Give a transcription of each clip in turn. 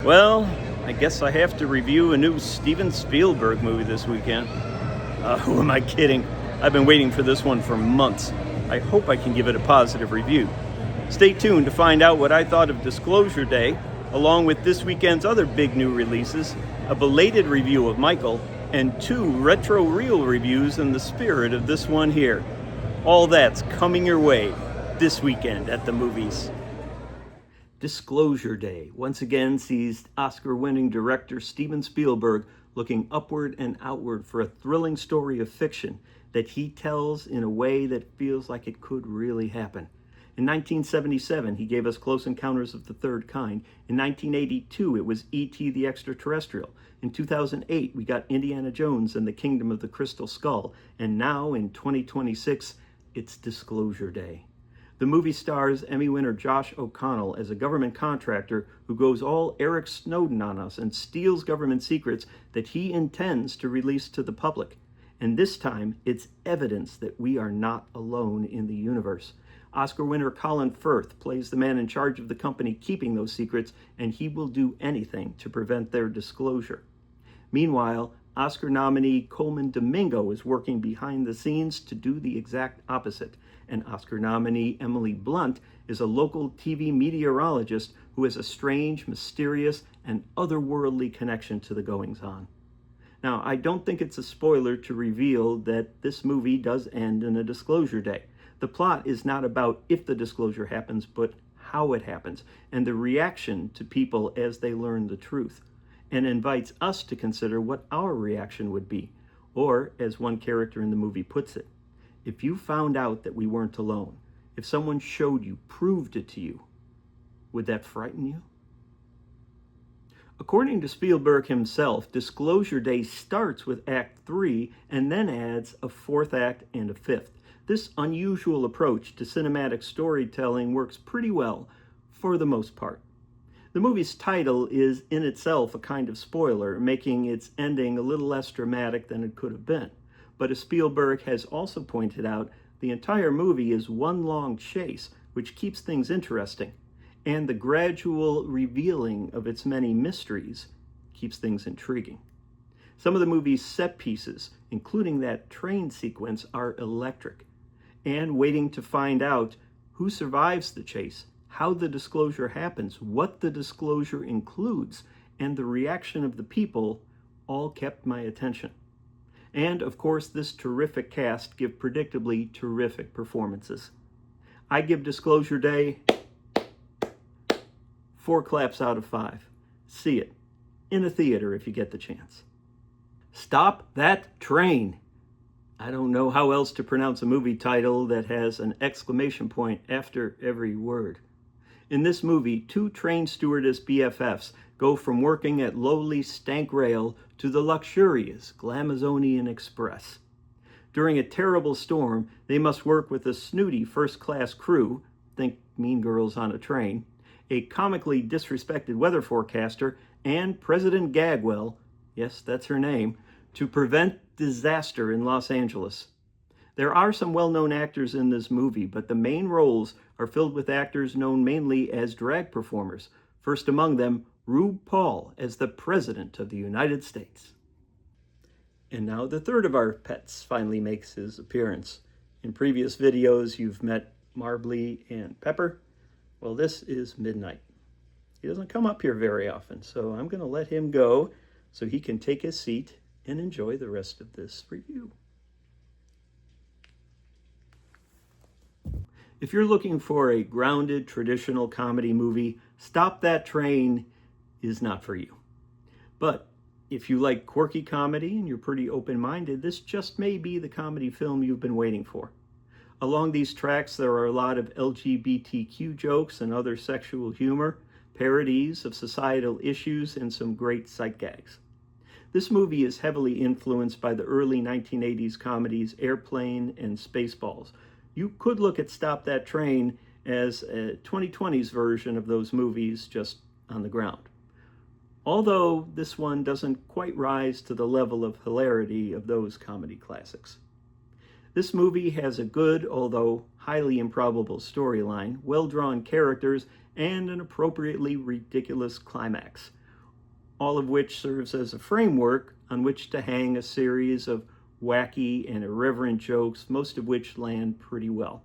Well, I guess I have to review a new Steven Spielberg movie this weekend. Who am I kidding? I've been waiting for this one for months. I hope I can give it a positive review. Stay tuned to find out what I thought of Disclosure Day, along with this weekend's other big new releases, a belated review of Michael, and 2 retro reel reviews in the spirit of this one here. All that's coming your way this weekend at the movies. Disclosure Day once again sees Oscar-winning director Steven Spielberg looking upward and outward for a thrilling story of fiction that he tells in a way that feels like it could really happen. In 1977, he gave us Close Encounters of the Third Kind. In 1982, it was E.T. the Extraterrestrial. In 2008, we got Indiana Jones and the Kingdom of the Crystal Skull. And now, in 2026, it's Disclosure Day. The movie stars Emmy winner Josh O'Connell as a government contractor who goes all Eric Snowden on us and steals government secrets that he intends to release to the public. And this time, it's evidence that we are not alone in the universe. Oscar winner Colin Firth plays the man in charge of the company keeping those secrets, and he will do anything to prevent their disclosure. Meanwhile, Oscar nominee Coleman Domingo is working behind the scenes to do the exact opposite. And Oscar nominee Emily Blunt is a local TV meteorologist who has a strange, mysterious, and otherworldly connection to the goings-on. Now, I don't think it's a spoiler to reveal that this movie does end in a disclosure day. The plot is not about if the disclosure happens, but how it happens, and the reaction to people as they learn the truth, and invites us to consider what our reaction would be, or, as one character in the movie puts it, if you found out that we weren't alone, if someone showed you, proved it to you, would that frighten you? According to Spielberg himself, Disclosure Day starts with Act 3 and then adds a 4th act and a 5th. This unusual approach to cinematic storytelling works pretty well for the most part. The movie's title is in itself a kind of spoiler, making its ending a little less dramatic than it could have been. But as Spielberg has also pointed out, the entire movie is one long chase, which keeps things interesting, and the gradual revealing of its many mysteries keeps things intriguing. Some of the movie's set pieces, including that train sequence, are electric, and waiting to find out who survives the chase, how the disclosure happens, what the disclosure includes, and the reaction of the people all kept my attention. And, of course, this terrific cast give predictably terrific performances. I give Disclosure Day 4 claps out of 5. See it in a theater if you get the chance. Stop that train! I don't know how else to pronounce a movie title that has an exclamation point after every word. In this movie, 2 train stewardess BFFs go from working at lowly Stank Rail to the luxurious Glamazonian Express. During a terrible storm, they must work with a snooty first-class crew, think Mean Girls on a Train, a comically disrespected weather forecaster, and President Gagwell, yes, that's her name, to prevent disaster in Los Angeles. There are some well-known actors in this movie, but the main roles are filled with actors known mainly as drag performers. First among them, Rube Paul as the President of the United States. And now the third of our pets finally makes his appearance. In previous videos, you've met Marbly and Pepper. Well, this is Midnight. He doesn't come up here very often, so I'm going to let him go so he can take his seat and enjoy the rest of this review. If you're looking for a grounded, traditional comedy movie, Stop That Train is not for you. But if you like quirky comedy and you're pretty open-minded, this just may be the comedy film you've been waiting for. Along these tracks, there are a lot of LGBTQ jokes and other sexual humor, parodies of societal issues, and some great sight gags. This movie is heavily influenced by the early 1980s comedies Airplane and Spaceballs. You could look at Stop That Train as a 2020s version of those movies, just on the ground. Although this one doesn't quite rise to the level of hilarity of those comedy classics. This movie has a good, although highly improbable storyline, well-drawn characters, and an appropriately ridiculous climax. all of which serves as a framework on which to hang a series of wacky and irreverent jokes, most of which land pretty well.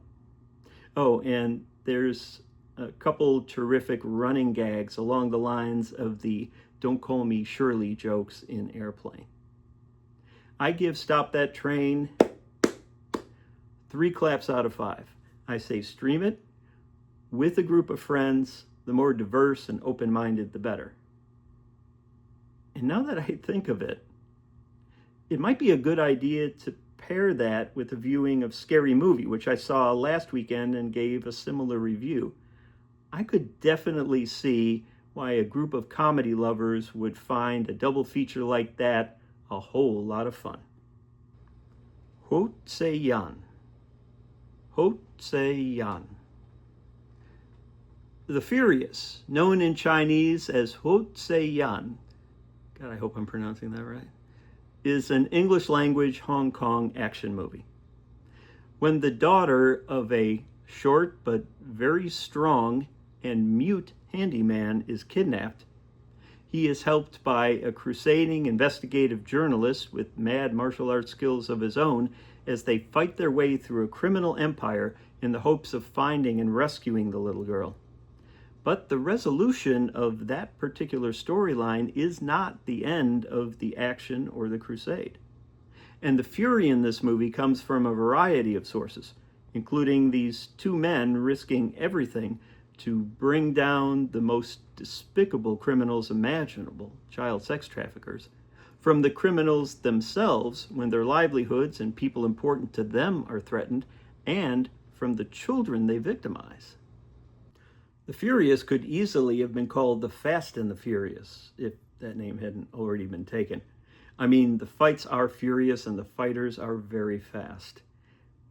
Oh, and there's a couple terrific running gags along the lines of the "Don't Call Me Shirley" jokes in Airplane. I give Stop That Train 3 claps out of 5. I say stream it with a group of friends. The more diverse and open-minded, the better. And now that I think of it, it might be a good idea to pair that with a viewing of Scary Movie, which I saw last weekend and gave a similar review. I could definitely see why a group of comedy lovers would find a double feature like that a whole lot of fun. Ho Tse Yan. Ho Tse Yan. The Furious, known in Chinese as Ho Tse Yan, God, I hope I'm pronouncing that right, is an English-language Hong Kong action movie. When the daughter of a short but very strong and mute handyman is kidnapped, he is helped by a crusading investigative journalist with mad martial arts skills of his own as they fight their way through a criminal empire in the hopes of finding and rescuing the little girl. But the resolution of that particular storyline is not the end of the action or the crusade. And the fury in this movie comes from a variety of sources, including these 2 men risking everything to bring down the most despicable criminals imaginable, child sex traffickers, from the criminals themselves when their livelihoods and people important to them are threatened, and from the children they victimize. The Furious could easily have been called The Fast and the Furious, if that name hadn't already been taken. I mean, the fights are furious and the fighters are very fast.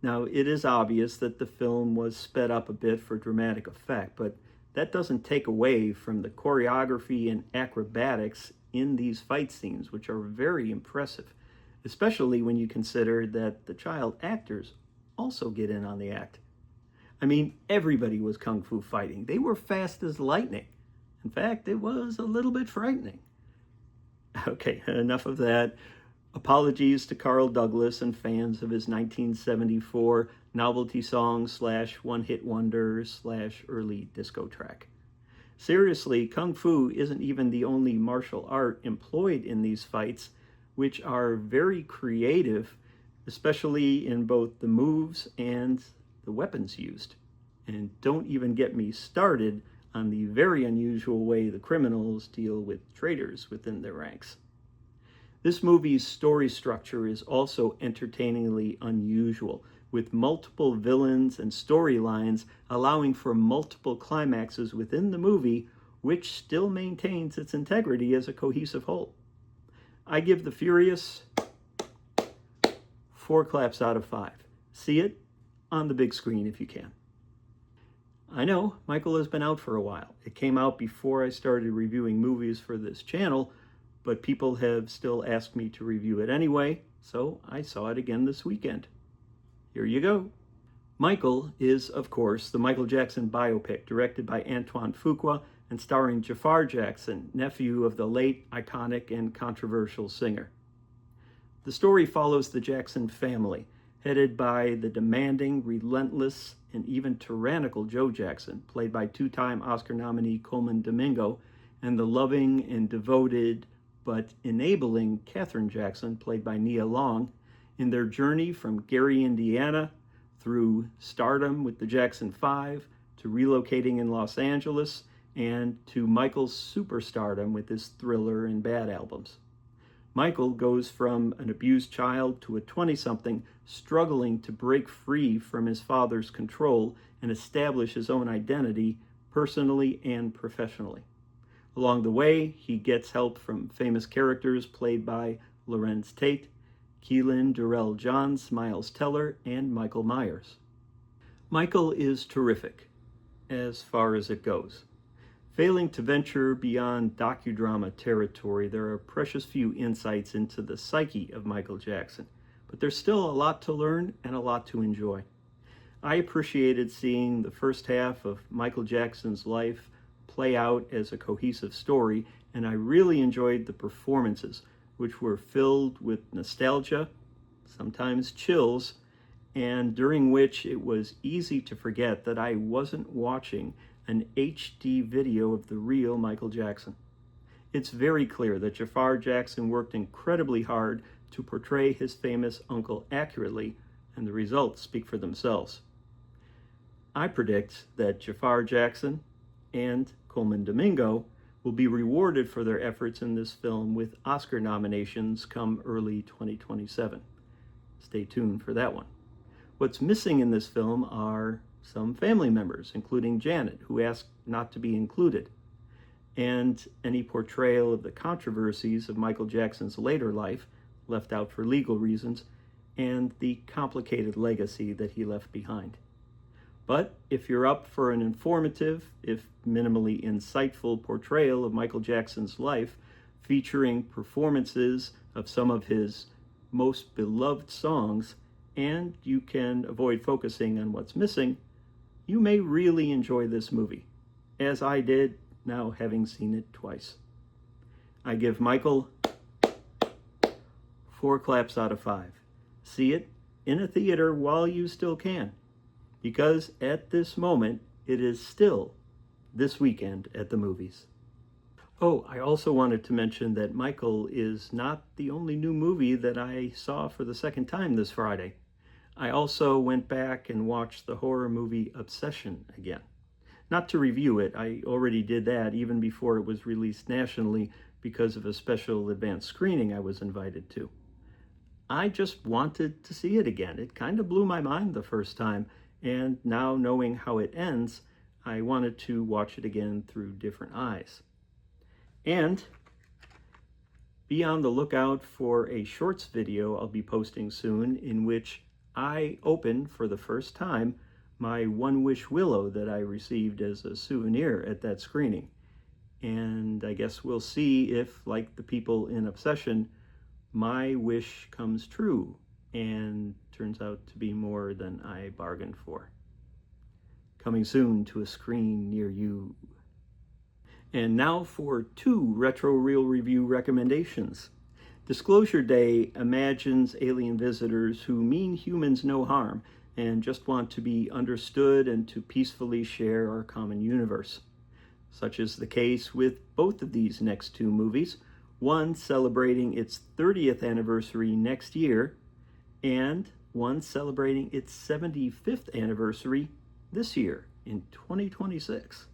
Now, it is obvious that the film was sped up a bit for dramatic effect, but that doesn't take away from the choreography and acrobatics in these fight scenes, which are very impressive, especially when you consider that the child actors also get in on the act. I mean, everybody was kung fu fighting. They were fast as lightning. In fact, it was a little bit frightening. Okay, enough of that. Apologies to Carl Douglas and fans of his 1974 novelty song / one-hit wonder / early disco track. Seriously, kung fu isn't even the only martial art employed in these fights, which are very creative, especially in both the moves and the weapons used. And don't even get me started on the very unusual way the criminals deal with traitors within their ranks. This movie's story structure is also entertainingly unusual, with multiple villains and storylines allowing for multiple climaxes within the movie, which still maintains its integrity as a cohesive whole. I give The Furious 4 claps out of 5. See it on the big screen if you can. I know Michael has been out for a while. It came out before I started reviewing movies for this channel, but people have still asked me to review it anyway, so I saw it again this weekend. Here you go. Michael is, of course, the Michael Jackson biopic directed by Antoine Fuqua and starring Jafar Jackson, nephew of the late, iconic, and controversial singer. The story follows the Jackson family, headed by the demanding, relentless, and even tyrannical Joe Jackson, played by 2-time Oscar nominee Coleman Domingo, and the loving and devoted but enabling Katherine Jackson, played by Nia Long, in their journey from Gary, Indiana, through stardom with the Jackson 5, to relocating in Los Angeles, and to Michael's superstardom with his Thriller and Bad albums. Michael goes from an abused child to a 20-something struggling to break free from his father's control and establish his own identity personally and professionally. Along the way, he gets help from famous characters played by Lorenz Tate, Keelan Durrell Johns, Miles Teller, and Michael Myers. Michael is terrific, as far as it goes. Failing to venture beyond docudrama territory, there are precious few insights into the psyche of Michael Jackson, but there's still a lot to learn and a lot to enjoy. I appreciated seeing the first half of Michael Jackson's life play out as a cohesive story and I really enjoyed the performances, which were filled with nostalgia, sometimes chills, and during which it was easy to forget that I wasn't watching an HD video of the real Michael Jackson. It's very clear that Jafar Jackson worked incredibly hard to portray his famous uncle accurately, and the results speak for themselves. I predict that Jafar Jackson and Coleman Domingo will be rewarded for their efforts in this film with Oscar nominations come early 2027. Stay tuned for that one. What's missing in this film are some family members, including Janet, who asked not to be included, and any portrayal of the controversies of Michael Jackson's later life, left out for legal reasons, and the complicated legacy that he left behind. But if you're up for an informative, if minimally insightful portrayal of Michael Jackson's life, featuring performances of some of his most beloved songs, and you can avoid focusing on what's missing, you may really enjoy this movie, as I did, now having seen it twice. I give Michael 4 claps out of 5. See it in a theater while you still can, because at this moment, it is still this weekend at the movies. Oh, I also wanted to mention that Michael is not the only new movie that I saw for the second time this Friday. I also went back and watched the horror movie Obsession again. Not to review it, I already did that even before it was released nationally because of a special advanced screening I was invited to. I just wanted to see it again. It kind of blew my mind the first time, and now knowing how it ends, I wanted to watch it again through different eyes. And be on the lookout for a shorts video I'll be posting soon in which I open for the first time my One Wish Willow that I received as a souvenir at that screening. And I guess we'll see if, like the people in Obsession, my wish comes true and turns out to be more than I bargained for. Coming soon to a screen near you. And now for 2 retro reel review recommendations. Disclosure Day imagines alien visitors who mean humans no harm and just want to be understood and to peacefully share our common universe. Such is the case with both of these next 2 movies, one celebrating its 30th anniversary next year, and one celebrating its 75th anniversary this year in 2026.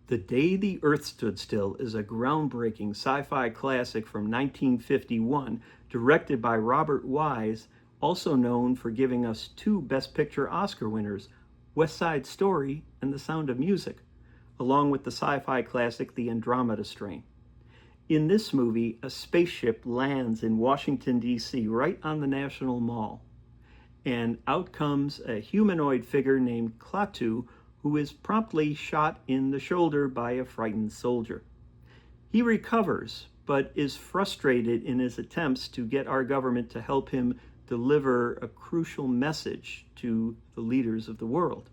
The Day the Earth Stood Still is a groundbreaking sci-fi classic from 1951, directed by Robert Wise, also known for giving us 2 Best Picture Oscar winners, West Side Story and The Sound of Music, along with the sci-fi classic The Andromeda Strain. In this movie, a spaceship lands in Washington, D.C., right on the National Mall, and out comes a humanoid figure named Klaatu, who is promptly shot in the shoulder by a frightened soldier. He recovers, but is frustrated in his attempts to get our government to help him deliver a crucial message to the leaders of the world.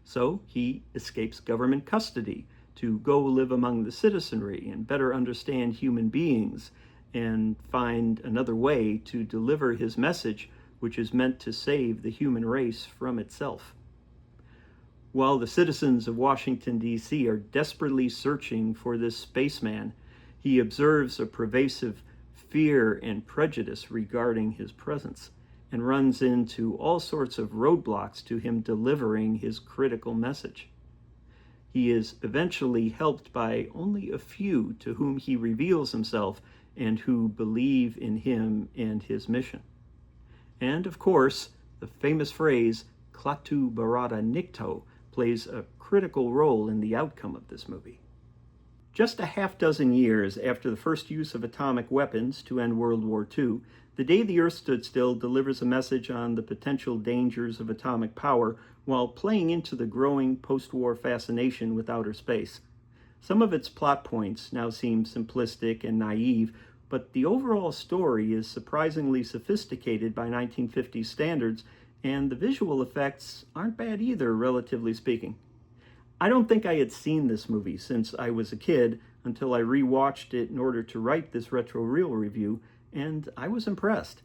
So he escapes government custody to go live among the citizenry and better understand human beings and find another way to deliver his message, which is meant to save the human race from itself. While the citizens of Washington, D.C. are desperately searching for this spaceman, he observes a pervasive fear and prejudice regarding his presence and runs into all sorts of roadblocks to him delivering his critical message. He is eventually helped by only a few to whom he reveals himself and who believe in him and his mission. And of course, the famous phrase, Klaatu Barada Nikto, plays a critical role in the outcome of this movie. Just a half dozen years after the first use of atomic weapons to end World War II, The Day the Earth Stood Still delivers a message on the potential dangers of atomic power while playing into the growing post-war fascination with outer space. Some of its plot points now seem simplistic and naive, but the overall story is surprisingly sophisticated by 1950s standards, and the visual effects aren't bad either, relatively speaking. I don't think I had seen this movie since I was a kid until I rewatched it in order to write this retro reel review, and I was impressed.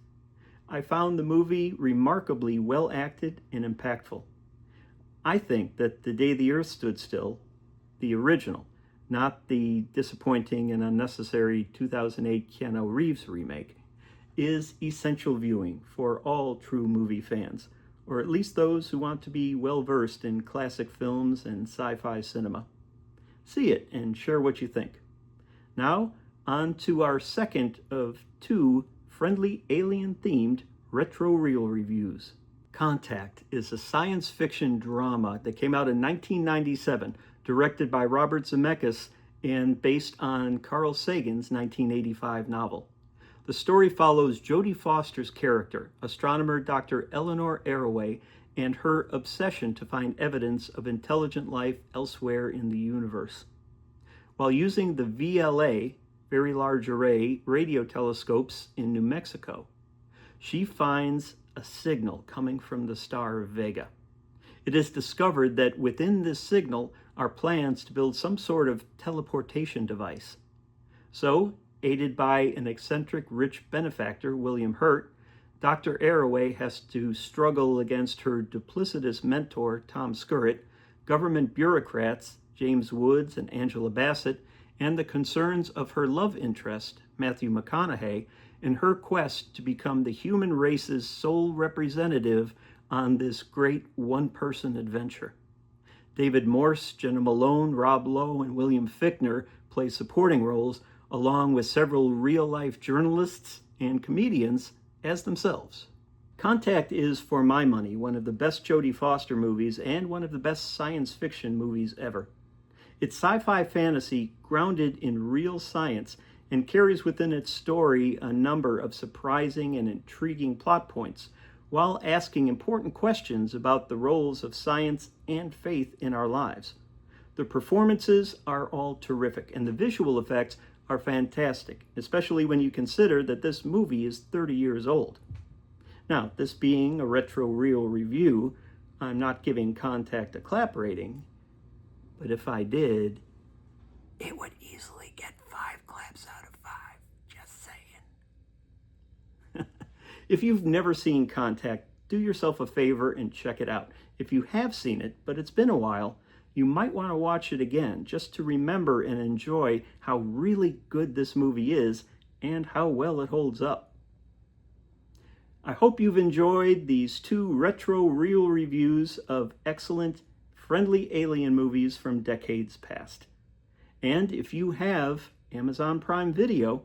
I found the movie remarkably well acted and impactful. I think that The Day the Earth Stood Still, the original, not the disappointing and unnecessary 2008 Keanu Reeves remake, is essential viewing for all true movie fans, or at least those who want to be well-versed in classic films and sci-fi cinema. See it and share what you think. Now, on to our second of two friendly alien-themed retro reel reviews. Contact is a science fiction drama that came out in 1997, directed by Robert Zemeckis and based on Carl Sagan's 1985 novel. The story follows Jodie Foster's character, astronomer Dr. Eleanor Arroway, and her obsession to find evidence of intelligent life elsewhere in the universe. While using the VLA, Very Large Array, radio telescopes in New Mexico, she finds a signal coming from the star Vega. It is discovered that within this signal are plans to build some sort of teleportation device. So, aided by an eccentric rich benefactor, William Hurt, Dr. Arroway has to struggle against her duplicitous mentor, Tom Skerritt, government bureaucrats, James Woods and Angela Bassett, and the concerns of her love interest, Matthew McConaughey, in her quest to become the human race's sole representative on this great one-person adventure. David Morse, Jenna Malone, Rob Lowe, and William Fichtner play supporting roles, along with several real-life journalists and comedians as themselves. Contact is, for my money, one of the best Jodie Foster movies and one of the best science fiction movies ever. It's sci-fi fantasy grounded in real science and carries within its story a number of surprising and intriguing plot points, while asking important questions about the roles of science and faith in our lives. The performances are all terrific, and the visual effects are fantastic, especially when you consider that this movie is 30 years old. Now, this being a retro reel review, I'm not giving Contact a clap rating, but if I did, it would easily get 5 claps out of 5, just saying. If you've never seen Contact, do yourself a favor and check it out. If you have seen it, but it's been a while, you might want to watch it again just to remember and enjoy how really good this movie is and how well it holds up. I hope you've enjoyed these 2 retro reel reviews of excellent, friendly alien movies from decades past. And if you have Amazon Prime Video,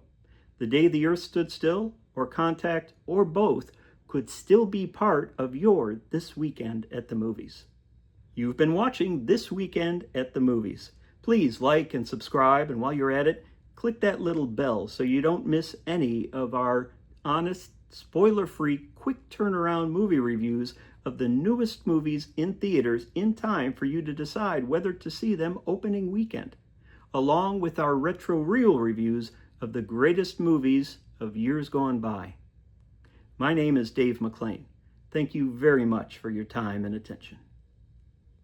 The Day the Earth Stood Still, or Contact, or both, could still be part of your This Weekend at the Movies. You've been watching This Weekend at the Movies. Please like and subscribe, and while you're at it, click that little bell so you don't miss any of our honest, spoiler-free, quick turnaround movie reviews of the newest movies in theaters in time for you to decide whether to see them opening weekend, along with our retro reel reviews of the greatest movies of years gone by. My name is Dave McLean. Thank you very much for your time and attention.